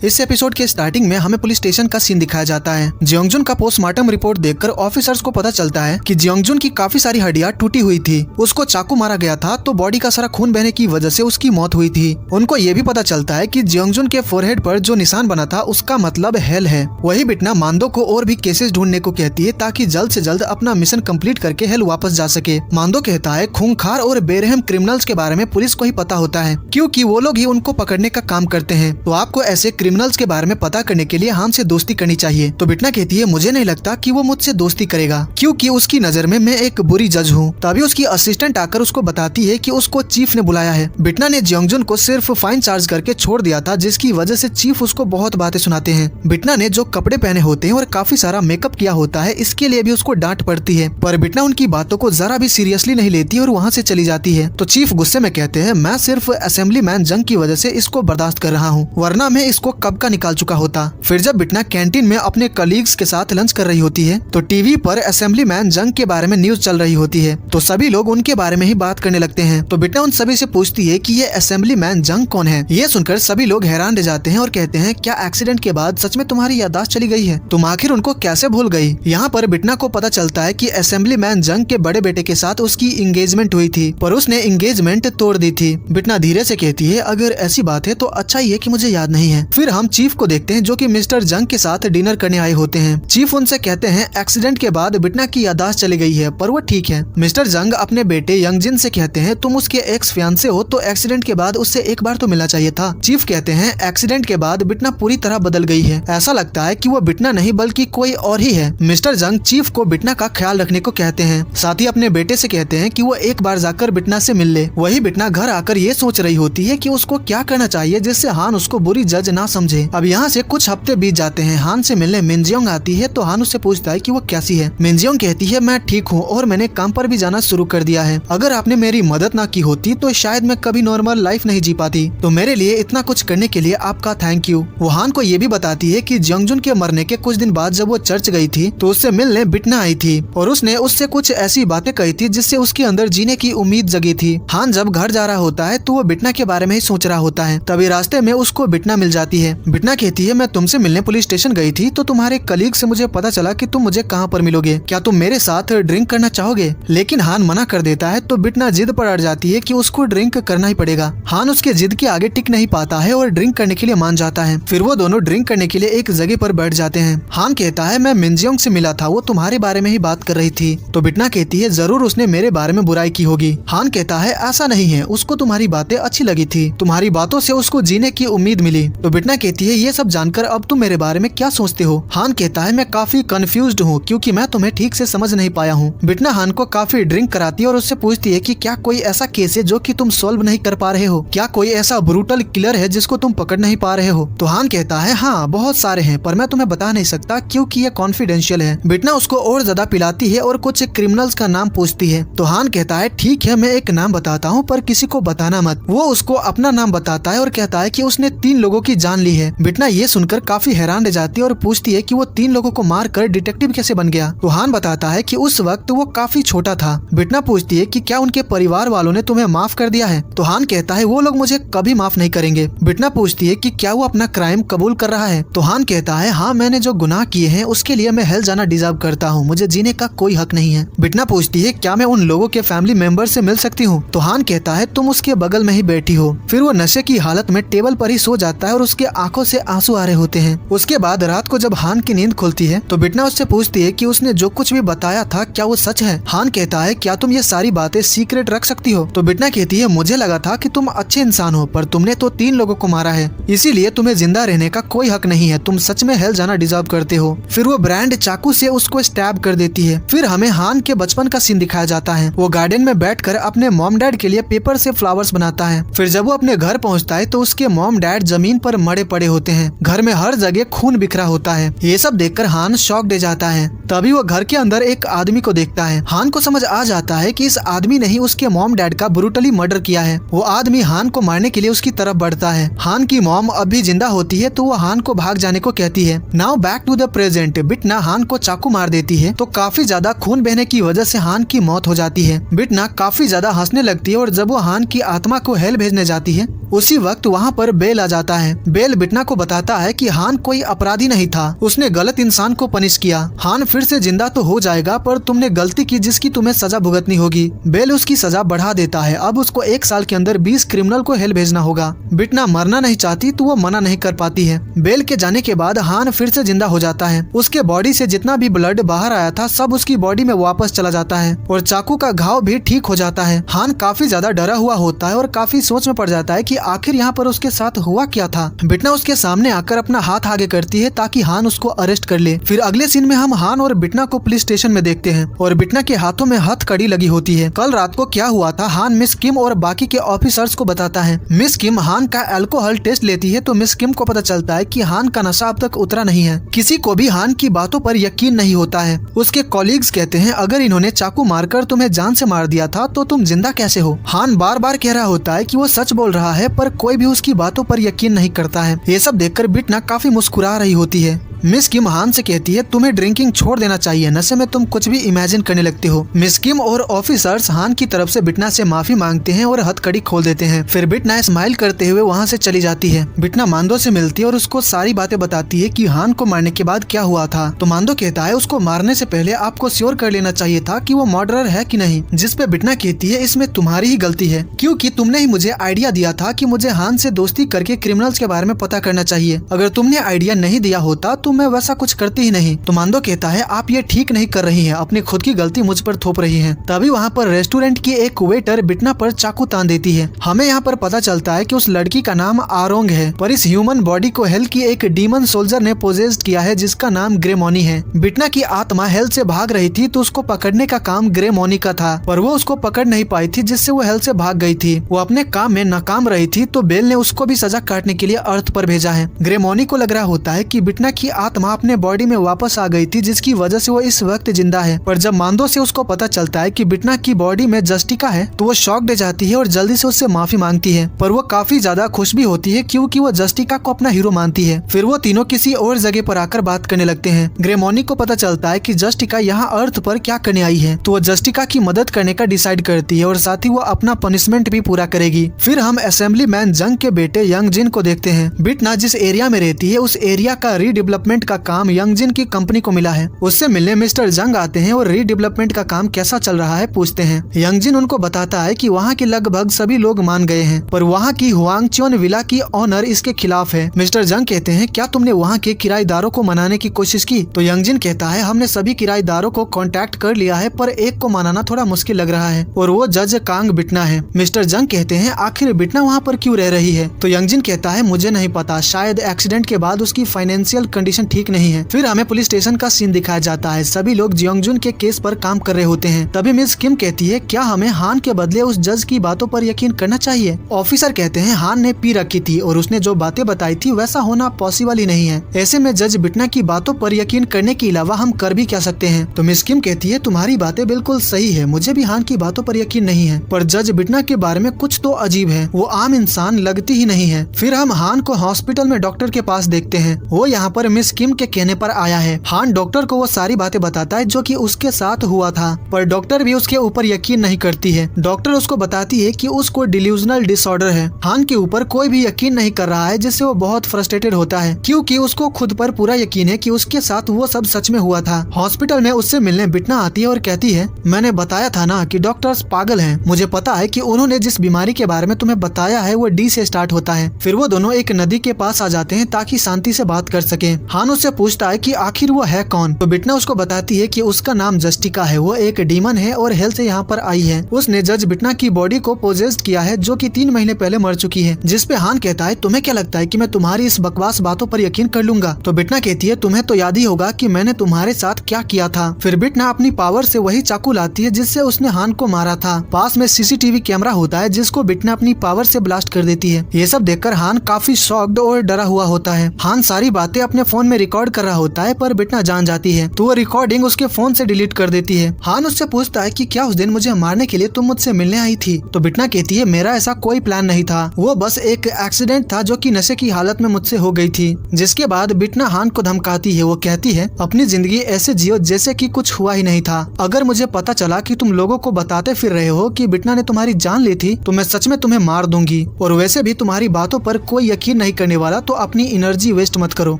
इस एपिसोड के स्टार्टिंग में हमें पुलिस स्टेशन का सीन दिखाया जाता है। जियोंगजुन का पोस्टमार्टम रिपोर्ट देखकर ऑफिसर्स को पता चलता है कि जियोंगजुन की काफी सारी हड्डियां टूटी हुई थी। उसको चाकू मारा गया था तो बॉडी का सारा खून बहने की वजह से उसकी मौत हुई थी। उनको ये भी पता चलता है कि जियोंगजुन के फोरहेड पर जो निशान बना था उसका मतलब हेल है। वही बिटना मांदो को और भी केसेस ढूंढने को कहती है ताकि जल्द से जल्द अपना मिशन कंप्लीट करके हेल वापस जा सके। मांदो कहता है खूंखार और बेरहम क्रिमिनल्स के बारे में पुलिस को ही पता होता है क्योंकि वो लोग ही उनको पकड़ने का काम करते हैं। तो आपको ऐसे क्रिमिनल्स के बारे में पता करने के लिए हान से दोस्ती करनी चाहिए। तो बिटना कहती है मुझे नहीं लगता कि वो मुझसे दोस्ती करेगा क्योंकि उसकी नजर में मैं एक बुरी जज हूँ। तभी उसकी असिस्टेंट आकर उसको बताती है कि उसको चीफ ने बुलाया है। बिटना ने जियोंगजुन को सिर्फ फाइन चार्ज करके छोड़ दिया था जिसकी वजह से चीफ उसको बहुत बातें सुनाते हैं। बिटना ने जो कपड़े पहने होते हैं और काफी सारा मेकअप किया होता है इसके लिए भी उसको डांट पड़ती है, पर बिटना उनकी बातों को जरा भी सीरियसली नहीं लेती और वहाँ से चली जाती है। तो चीफ गुस्से में कहते हैं मैं सिर्फ असेंबली मैन जंग की वजह से इसको बर्दाश्त कर रहा हूँ, वरना मैं इसको कब का निकाल चुका होता। फिर जब बिटना कैंटीन में अपने कलीग्स के साथ लंच कर रही होती है तो टीवी पर असेंबली मैन जंग के बारे में न्यूज चल रही होती है। तो सभी लोग उनके बारे में ही बात करने लगते हैं। तो बिटना उन सभी से पूछती है कि ये असेंबली मैन जंग कौन है। ये सुनकर सभी लोग हैरान रह जाते हैं और कहते हैं क्या एक्सीडेंट के बाद सच में तुम्हारी याददाश्त चली गई है, तुम आखिर उनको कैसे भूल गई। यहाँ पर बिटना को पता चलता है कि असेंबली मैन जंग के बड़े बेटे के साथ उसकी एंगेजमेंट हुई थी पर उसने एंगेजमेंट तोड़ दी थी। बिटना धीरे से कहती है अगर ऐसी बात है तो अच्छा ही है कि मुझे याद नहीं है। फिर हम चीफ को देखते हैं जो कि मिस्टर जंग के साथ डिनर करने आए होते हैं। चीफ उनसे कहते हैं एक्सीडेंट के बाद बिटना की याददाश्त चली गई है पर वो ठीक है। मिस्टर जंग अपने बेटे यंगजिन से कहते हैं तुम उसके एक्स फियांसे हो तो एक्सीडेंट के बाद उससे एक बार तो मिलना चाहिए था। चीफ कहते हैं एक्सीडेंट के बाद बिटना पूरी तरह बदल गई है, ऐसा लगता है कि वो बिटना नहीं बल्कि कोई और ही है। मिस्टर जंग चीफ को बिटना का ख्याल रखने को कहते हैं, साथ ही अपने बेटे से कहते हैं कि वो एक बार जाकर बिटना से मिल ले। वही बिटना घर आकर ये सोच रही होती है कि उसको क्या करना चाहिए जिससे हान उसको बुरी जज ना समझे। अब यहाँ से कुछ हफ्ते बीत जाते हैं। हान से मिलने मिनजियोंग आती है तो हान उससे पूछता है कि वो कैसी है। मिनजियोंग कहती है मैं ठीक हूँ और मैंने काम पर भी जाना शुरू कर दिया है। अगर आपने मेरी मदद ना की होती तो शायद मैं कभी नॉर्मल लाइफ नहीं जी पाती, तो मेरे लिए इतना कुछ करने के लिए आपका थैंक यू। वो हान को ये भी बताती है कि जियोंगजुन के मरने के कुछ दिन बाद जब वो चर्च गई थी तो उससे मिलने बिटना आई थी और उसने उससे कुछ ऐसी बातें कही थी जिससे उसके अंदर जीने की उम्मीद जगी थी। हान जब घर जा रहा होता है तो वो बिटना के बारे में ही सोच रहा होता है। तभी रास्ते में उसको बिटना मिल जाती है। बिटना कहती है मैं तुमसे मिलने पुलिस स्टेशन गई थी तो तुम्हारे कलीग से मुझे पता चला कि तुम मुझे कहाँ पर मिलोगे, क्या तुम मेरे साथ ड्रिंक करना चाहोगे। लेकिन हान मना कर देता है तो बिटना जिद पर अड़ जाती है कि उसको ड्रिंक करना ही पड़ेगा। हान उसके जिद के आगे टिक नहीं पाता है और ड्रिंक करने के लिए मान जाता है। फिर वो दोनों ड्रिंक करने के लिए एक जगह पर बैठ जाते हैं। हान कहता है मैं मिनजियोंग से मिला था, वो तुम्हारे बारे में ही बात कर रही थी। तो बिटना कहती है जरूर उसने मेरे बारे में बुराई की होगी। हान कहता है ऐसा नहीं है, उसको तुम्हारी बातें अच्छी लगी थी, तुम्हारी बातों से उसको जीने की उम्मीद मिली। तो बिटना कहती है ये सब जानकर अब तुम मेरे बारे में क्या सोचते हो। हान कहता है मैं काफी कंफ्यूज्ड हूँ क्योंकि मैं तुम्हें ठीक से समझ नहीं पाया हूँ। बिटना हान को काफी ड्रिंक कराती है और उससे पूछती है कि क्या कोई ऐसा केस है जो कि तुम सॉल्व नहीं कर पा रहे हो, क्या कोई ऐसा ब्रूटल किलर है जिसको तुम पकड़ नहीं पा रहे हो। तो हान कहता है हाँ बहुत सारे हैं पर मैं तुम्हें बता नहीं सकता क्योंकि ये कॉन्फिडेंशियल है। बिटना उसको और ज्यादा पिलाती है और कुछ क्रिमिनल्स का नाम पूछती है। तो हान कहता है ठीक है मैं एक नाम बताता हूँ पर किसी को बताना मत। वो उसको अपना नाम बताता है और कहता है कि उसने 3 लोगों की जान ली है। बिटना ये सुनकर काफी हैरान रह जाती है और पूछती है कि वो 3 लोगों को मार कर डिटेक्टिव कैसे बन गया। तो हान बताता है कि उस वक्त वो काफी छोटा था। बिटना पूछती है कि क्या उनके परिवार वालों ने तुम्हें माफ कर दिया है। तो हान कहता है वो लोग मुझे कभी माफ नहीं करेंगे। बिटना पूछती है कि क्या वो अपना क्राइम कबूल कर रहा है। तो हान कहता है हाँ मैंने जो गुनाह किए हैं उसके लिए मैं हेल जाना डिजर्व करता हूँ, मुझे जीने का कोई हक नहीं है। बिटना पूछती है क्या मैं उन लोगों के फैमिली मेंबर से मिल सकती हूँ। तो हान कहता है तुम उसके बगल में ही बैठी हो। फिर वो नशे की हालत में टेबल पर ही सो जाता है और उसके आंखों से आंसू आ रहे होते हैं। उसके बाद रात को जब हान की नींद खुलती है तो बिटना उससे पूछती है कि उसने जो कुछ भी बताया था क्या वो सच है। हान कहता है क्या तुम ये सारी बातें सीक्रेट रख सकती हो। तो बिटना कहती है मुझे लगा था कि तुम अच्छे इंसान हो पर तुमने तो 3 लोगों को मारा है, इसीलिए तुम्हें जिंदा रहने का कोई हक नहीं है, तुम सच में हेल जाना डिजर्व करते हो। फिर वो ब्रांड चाकू से उसको स्टैब कर देती है। फिर हमें हान के बचपन का सीन दिखाया जाता है। वो गार्डन में बैठकर अपने मॉम डैड के लिए पेपर से फ्लावर्स बनाता है। फिर जब वो अपने घर पहुंचता है तो उसके मॉम डैड जमीन पर मरे पड़े होते हैं। घर में हर जगह खून बिखरा होता है। ये सब देखकर हान शॉक्ड हो जाता है। तभी वो घर के अंदर एक आदमी को देखता है। हान को समझ आ जाता है कि इस आदमी ने ही उसके मॉम डैड का ब्रूटली मर्डर किया है। वो आदमी हान को मारने के लिए उसकी तरफ बढ़ता है। हान की मॉम अभी जिंदा होती है तो वो हान को भाग जाने को कहती है। Now back to the present. बिटना हान को चाकू मार देती है तो काफी ज्यादा खून बहने की वजह से हान की मौत हो जाती है। बिटना काफी ज्यादा हंसने लगती है और जब वो हान की आत्मा को हेल भेजने जाती है उसी वक्त वहाँ पर बेल आ जाता है। बेल बेल बिटना को बताता है कि हान कोई अपराधी नहीं था, उसने गलत इंसान को पनिश किया। हान फिर से जिंदा तो हो जाएगा पर तुमने गलती की जिसकी तुम्हें सजा भुगतनी होगी। बेल उसकी सजा बढ़ा देता है, अब उसको 1 साल के अंदर 20 क्रिमिनल को हेल भेजना होगा। बिटना मरना नहीं चाहती तो वो मना नहीं कर पाती है। बेल के जाने के बाद हान फिर से जिंदा हो जाता है। उसके बॉडी से जितना भी ब्लड बाहर आया था सब उसकी बॉडी में वापस चला जाता है और चाकू का घाव भी ठीक हो जाता है। हान काफी ज्यादा डरा हुआ होता है और काफी सोच में पड़ जाता है कि आखिर यहाँ पर उसके साथ हुआ क्या था। बिटना उसके सामने आकर अपना हाथ आगे करती है ताकि हान उसको अरेस्ट कर ले। फिर अगले सीन में हम हान और बिटना को पुलिस स्टेशन में देखते हैं और बिटना के हाथों में हथकड़ी लगी होती है। कल रात को क्या हुआ था हान मिस किम और बाकी के ऑफिसर्स को बताता है। मिस किम हान का अल्कोहल टेस्ट लेती है तो मिस किम को पता चलता है कि हान का नशा अब तक उतरा नहीं है। किसी को भी हान की बातों पर यकीन नहीं होता है। उसके कॉलीग्स कहते हैं अगर इन्होंने चाकू मारकर तुम्हें जान से मार दिया था तो तुम जिंदा कैसे हो। हान बार बार कह रहा होता है कि वो सच बोल रहा है पर कोई भी उसकी बातों पर यकीन नहीं करता है। ये सब देखकर बिटना काफी मुस्कुरा रही होती है। मिस किम हान से कहती है तुम्हें ड्रिंकिंग छोड़ देना चाहिए, नशे में तुम कुछ भी इमेजिन करने लगती हो। मिस किम और ऑफिसर्स हान की तरफ से बिटना से माफी मांगते हैं और हथकड़ी खोल देते हैं। फिर बिटना स्माइल करते हुए वहाँ से चली जाती है। बिटना मांदो से मिलती है और उसको सारी बातें बताती है कि हान को मारने के बाद क्या हुआ था। तो मांदो कहता है उसको मारने से पहले आपको श्योर कर लेना चाहिए था कि वो मर्डरर है कि नहीं। जिस पे बिटना कहती है इसमें तुम्हारी ही गलती है क्योंकि तुमने ही मुझे आइडिया दिया था कि मुझे हान से दोस्ती करके क्रिमिनल्स के बारे में पता करना चाहिए। अगर तुमने आइडिया नहीं दिया होता तो मैं वैसा कुछ करती ही नहीं। तो मांदो कहता है आप ये ठीक नहीं कर रही हैं, अपनी खुद की गलती मुझ पर थोप रही हैं। तभी वहाँ पर रेस्टोरेंट की एक वेटर बिटना पर चाकू तान देती है। हमें यहाँ पर पता चलता है कि उस लड़की का नाम आरोंग है पर इस ह्यूमन बॉडी को हेल की एक डीमन सोल्जर ने पोजेस्ड किया है जिसका नाम ग्रेमोनी है। बिटना की आत्मा हेल से भाग रही थी तो उसको पकड़ने का काम ग्रेमोनी का था पर वो उसको पकड़ नहीं पाई थी जिससे वो हेल से भाग गई थी। वो अपने काम में नाकाम रही थी तो बेल ने उसको भी सजा काटने के लिए अर्थ पर भेजा है। ग्रेमोनी को लग रहा होता है कि बिटना की आत्मा अपने बॉडी में वापस आ गई थी जिसकी वजह से वो इस वक्त जिंदा है। पर जब मांदो से उसको पता चलता है कि बिटना की बॉडी में जस्टिका है तो वो शॉक दे जाती है और जल्दी से उससे माफी मांगती है। पर वो काफी ज्यादा खुश भी होती है क्योंकि वो जस्टिका को अपना हीरो मानती है। फिर वो तीनों किसी और जगह पर आकर बात करने लगते हैं। ग्रेमोनी को पता चलता है कि जस्टिका यहाँ अर्थ पर क्या करने आई है तो वो जस्टिका की मदद करने का डिसाइड करती है और साथ ही वो अपना पनिशमेंट भी पूरा करेगी। फिर हम असेंबली मैन जंग के बेटे यंग जिन को देखते हैं। बिटना जिस एरिया में रहती है उस एरिया का रीडेवलपमेंट का काम यंग जिन की कंपनी को मिला है। उससे मिलने मिस्टर जंग आते हैं और रीडेवलपमेंट का काम कैसा चल रहा है पूछते हैं। यंग जिन उनको बताता है कि वहाँ के लगभग सभी लोग मान गए हैं पर वहाँ की हुआंगचियोन विला की ऑनर इसके खिलाफ है। मिस्टर जंग कहते हैं क्या तुमने वहाँ के किराएदारों को मनाने की कोशिश की। तो यंग जिन कहता है हमने सभी किराएदारों को कांटेक्ट कर लिया है पर एक को मनाना थोड़ा मुश्किल लग रहा है और वो जज कांग बिटना है। मिस्टर जंग कहते हैं आखिर बिटना वहाँ पर क्यों रह रही है। तो यंग जिन कहता है मुझे नहीं पता, शायद एक्सीडेंट के बाद उसकी फाइनेंशियल कंडीशन ठीक नहीं है। फिर हमें पुलिस स्टेशन का सीन दिखाया जाता है। सभी लोग जियोंगजुन के केस पर काम कर रहे होते हैं। तभी मिस किम कहती है क्या हमें हान के बदले उस जज की बातों पर यकीन करना चाहिए। ऑफिसर कहते हैं हान ने पी रखी थी और उसने जो बातें बताई थी वैसा होना पॉसिबल ही नहीं है। ऐसे में जज बिटना की बातों पर यकीन करने के अलावा हम कर भी क्या सकते हैं। तो मिस किम कहती है तुम्हारी बातें बिल्कुल सही है, मुझे भी हान की बातों पर यकीन नहीं है पर जज बिटना के बारे में कुछ तो अजीब है, वो आम इंसान लगती ही नहीं है। फिर हम हान को हॉस्पिटल में डॉक्टर के पास देखते हैं। वो यहाँ पर मिस किम के कहने पर आया है। हान डॉक्टर को वो सारी बातें बताता है जो कि उसके साथ हुआ था पर डॉक्टर भी उसके ऊपर यकीन नहीं करती है। डॉक्टर उसको बताती है कि उसको डिल्यूजनल डिसऑर्डर है। हान के ऊपर कोई भी यकीन नहीं कर रहा है जिससे वो बहुत फ्रस्ट्रेटेड होता है क्योंकि उसको खुद पर पूरा यकीन है कि उसके साथ वो सब सच में हुआ था। हॉस्पिटल में उससे मिलने बिटना आती है और कहती है मैंने बताया था ना कि डॉक्टर्स पागल हैं, मुझे पता है कि उन्होंने जिस बीमारी के बारे में तुम्हें बताया है वो डी से स्टार्ट होता है। फिर वो दोनों एक नदी के पास आ जाते हैं ताकि शांति से बात कर सके। हान उससे पूछता है कि आखिर वो है कौन। तो बिटना उसको बताती है कि उसका नाम जस्टिका है, वो एक डीमन है और हेल से यहाँ पर आई है। उसने जज बिटना की बॉडी को पोजेस्ड किया है जो कि 3 महीने पहले मर चुकी है। जिस पे हान कहता है तुम्हें क्या लगता है कि मैं तुम्हारी इस बकवास बातों पर यकीन कर लूंगा। तो बिटना कहती है तुम्हें तो याद ही होगा कि मैंने तुम्हारे साथ क्या किया था। फिर बिटना अपनी पावर से वही चाकू लाती है जिससे उसने हान को मारा था। पास में सीसीटीवी कैमरा होता है जिसको बिटना अपनी पावर से ब्लास्ट कर देती है। ये सब देखकर हान काफी शॉक्ड और डरा हुआ होता है। हान सारी बातें अपने फोन फोन में रिकॉर्ड कर रहा होता है, पर बिटना जान जाती है तो वो रिकॉर्डिंग उसके फोन से डिलीट कर देती है। हान उससे पूछता है कि क्या उस दिन मुझे मारने के लिए तुम मुझसे मिलने आई थी? तो बिटना कहती है मेरा ऐसा कोई प्लान नहीं था, वो बस एक एक्सीडेंट था जो कि नशे की हालत में मुझसे हो गई थी। जिसके बाद बिटना हान को धमकाती है। वो कहती है अपनी जिंदगी ऐसे जियो जैसे कि कुछ हुआ ही नहीं था। अगर मुझे पता चला कि तुम लोगों को बताते फिर रहे हो कि बिटना ने तुम्हारी जान ली थी तो मैं सच में तुम्हें मार दूंगी, और वैसे भी तुम्हारी बातों पर कोई यकीन नहीं करने वाला, तो अपनी एनर्जी वेस्ट मत करो।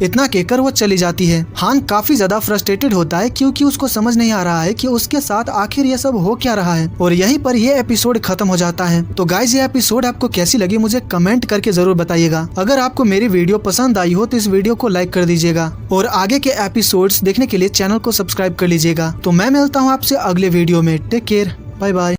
इतना कहकर वो चली जाती है। हान काफी ज्यादा फ्रस्ट्रेटेड होता है क्योंकि उसको समझ नहीं आ रहा है कि उसके साथ आखिर ये सब हो क्या रहा है। और यहीं पर ये एपिसोड खत्म हो जाता है। तो गाइस ये एपिसोड आपको कैसी लगी मुझे कमेंट करके जरूर बताइएगा। अगर आपको मेरी वीडियो पसंद आई हो तो इस वीडियो को लाइक कर दीजिएगा और आगे के एपिसोड्स देखने के लिए चैनल को सब्सक्राइब कर लीजिएगा। तो मैं मिलता हूँ आपसे अगले वीडियो में। Take care, bye bye.